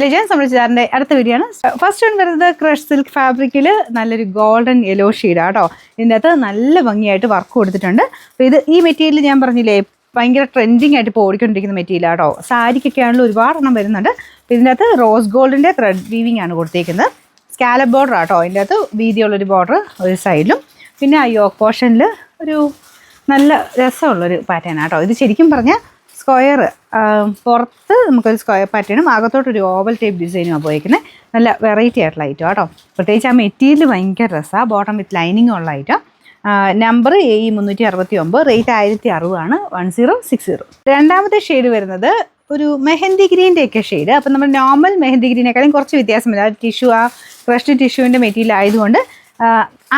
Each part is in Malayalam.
ലെജൻസ് നമ്മുടെ ചാറിൻ്റെ അടുത്ത വീഡിയോ ആണ്. ഫസ്റ്റ് വൺ വരുന്നത് ക്രഷ് സിൽക്ക് ഫാബ്രിക്കിൽ നല്ലൊരു ഗോൾഡൻ യെല്ലോ ഷെയ്ഡാണ് കേട്ടോ. ഇതിൻ്റെ അകത്ത് നല്ല ഭംഗിയായിട്ട് വർക്ക് കൊടുത്തിട്ടുണ്ട്. അപ്പോൾ ഈ മെറ്റീരിയൽ ഞാൻ പറഞ്ഞില്ലേ ഭയങ്കര ട്രെൻഡിങ് ആയിട്ട് ഇപ്പോൾ ഓടിക്കൊണ്ടിരിക്കുന്ന മെറ്റീരിയലാണ് കേട്ടോ. സാരിക്കൊക്കെ ആണെങ്കിലും ഒരുപാടെണ്ണം വരുന്നുണ്ട്. അപ്പോൾ ഇതിൻ്റെ അകത്ത് റോസ് ഗോൾഡിൻ്റെ ത്രെഡ് വീവിങ് ആണ് കൊടുത്തേക്കുന്നത്. സ്കാലപ്പ് ബോർഡർ ആട്ടോ. അതിൻ്റെ അകത്ത് വീതിയുള്ളൊരു ബോർഡർ ഒരു സൈഡിലും, പിന്നെ ആ യോക്ക് പോർഷനിൽ ഒരു നല്ല രസമുള്ളൊരു പാറ്റേൺ ആട്ടോ. ഇത് ശരിക്കും പറഞ്ഞാൽ സ്ക്വയർ, പുറത്ത് നമുക്കൊരു സ്ക്വയർ പാറ്റേണും അകത്തോട്ടൊരു ഓവൽ ടൈപ്പ് ഡിസൈനും പോയിരിക്കുന്നത്. നല്ല വെറൈറ്റി ആയിട്ടുള്ള ഐറ്റം കേട്ടോ. പ്രത്യേകിച്ച് ആ മെറ്റീരിയൽ ഭയങ്കര രസമാണ്. ബോട്ടം വിത്ത് ലൈനിങ് ഉള്ള ഐറ്റം. നമ്പർ AE369, റേറ്റ് 1060 ആണ്, 1060. രണ്ടാമത്തെ ഷെയ്ഡ് വരുന്നത് ഒരു മെഹന്തി ഗ്രീൻ്റെയൊക്കെ ഷെയ്ഡ്. അപ്പം നമ്മൾ നോർമൽ മെഹന്തി ഗ്രീനേക്കാളും കുറച്ച് വ്യത്യാസമില്ല. ടിഷ്യൂ, ആ ക്രഷ്ഡ് ടിഷ്യൂവിൻ്റെ മെറ്റീരിയൽ ആയതുകൊണ്ട്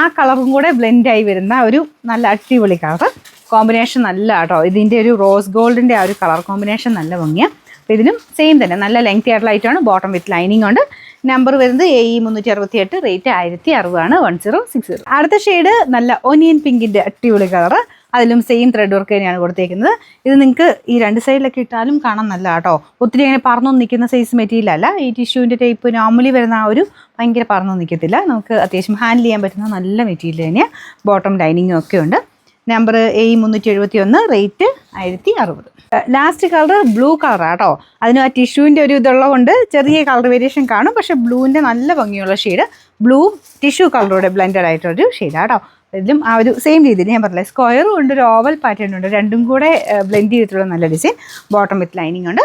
ആ കളറും കൂടെ ബ്ലെൻഡായി വരുന്ന ഒരു നല്ല അടിപൊളി കളർ കോമ്പിനേഷൻ നല്ല കേട്ടോ. ഇതിൻ്റെ ഒരു റോസ് ഗോൾഡിൻ്റെ ആ ഒരു കളർ കോമ്പിനേഷൻ നല്ല ഭംഗിയാണ്. അപ്പോൾ ഇതിനും സെയിം തന്നെ നല്ല ലെങ്തി ആയിട്ടുള്ള ഐറ്റമാണ്. ബോട്ടം വിത്ത് ലൈനിങ് ഉണ്ട്. നമ്പർ വരുന്നത് AE368, റേറ്റ് 1060 ആണ്, 1060. അടുത്ത ഷെയ്ഡ് നല്ല ഒനിയൻ പിങ്കിൻ്റെ അടിപൊളി കളറ്. അതിലും സെയിം ത്രെഡ് വർക്ക് തന്നെയാണ് കൊടുത്തേക്കുന്നത്. ഇത് നിങ്ങൾക്ക് ഈ രണ്ട് സൈഡിലൊക്കെ ഇട്ടാലും കാണാൻ നല്ല കേട്ടോ. ഒത്തിരി അങ്ങനെ പറന്നൊന്നും നിൽക്കുന്ന സൈസ് മെറ്റീരിയൽ അല്ല. ഈ ടിഷ്യൂവിൻ്റെ ടൈപ്പ് നോർമലി വരുന്ന ആ ഒരു ഭയങ്കര പറന്നൊന്നും നിൽക്കത്തില്ല. നമുക്ക് അത്യാവശ്യം ഹാൻഡിൽ ചെയ്യാൻ പറ്റുന്ന നല്ല മെറ്റീരിയൽ തന്നെയാണ്. ബോട്ടം ലൈനിങ്ങും ഒക്കെ ഉണ്ട്. Number AE371, rate 1060. Last colour blue കളറാണ് കേട്ടോ. അതിന് ആ ടിഷ്യൂവിൻ്റെ ഒരു ഇതുള്ളതുകൊണ്ട് ചെറിയ കളർ വേരിയേഷൻ കാണും. പക്ഷേ ബ്ലൂവിൻ്റെ നല്ല ഭംഗിയുള്ള ഷെയ്ഡ്, ബ്ലൂ ടിഷ്യൂ കളറോടെ ബ്ലെൻഡഡ് ആയിട്ടൊരു ഷെയ്ഡാണ് കേട്ടോ. ഇതിലും ആ ഒരു സെയിം രീതിയിൽ ഞാൻ പറഞ്ഞില്ലേ, സ്ക്വയറും ഉണ്ട്, ഒരു ഓവൽ പാറ്റേൺ ഉണ്ട്. രണ്ടും കൂടെ ബ്ലെൻഡ് ചെയ്തിട്ടുള്ള നല്ല ഡിസൈൻ. ബോട്ടം വിത്ത് ലൈനിങ് ഉണ്ട്.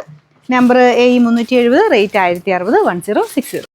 Number AE370, rate 1060, 1060.